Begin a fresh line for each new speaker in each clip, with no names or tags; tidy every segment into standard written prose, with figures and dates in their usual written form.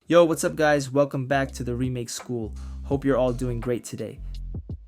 Yo, what's up guys? Welcome back to the Remake School. Hope you're all doing great today.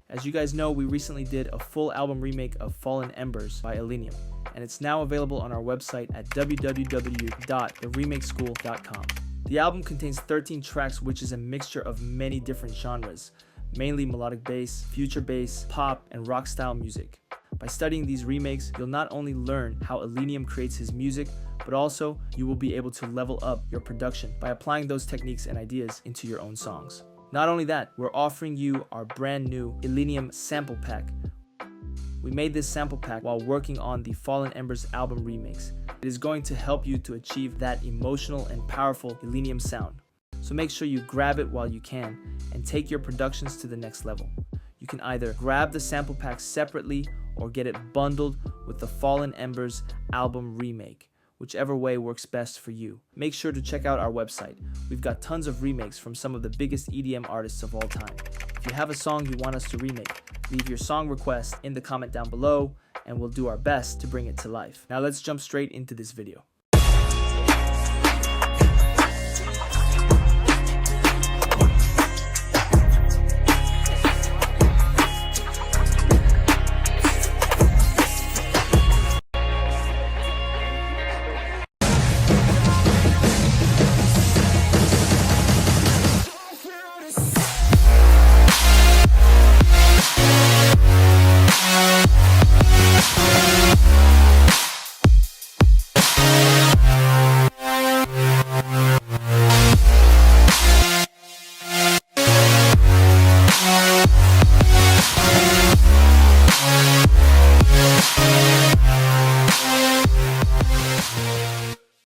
As you guys know, we recently did a full album remake of Fallen Embers by Illenium, and it's now available on our website at www.theremakeschool.com. The album contains 13 tracks, which is a mixture of many different genres, mainly melodic bass, future bass, pop, and rock style music. By studying these remakes, you'll not only learn how Illenium creates his music, but also you will be able to level up your production by applying those techniques and ideas into your own songs. Not only that, we're offering you our brand new Illenium sample pack. We made this sample pack while working on the Fallen Embers album remakes. It is going to help you to achieve that emotional and powerful Illenium sound. So make sure you grab it while you can and take your productions to the next level. You can either grab the sample pack separately or get it bundled with the Fallen Embers album remake, whichever way works best for you. Make sure to check out our website. We've got tons of remakes from some of the biggest EDM artists of all time. If you have a song you want us to remake, leave your song request in the comment down below and we'll do our best to bring it to life. Now let's jump straight into this video.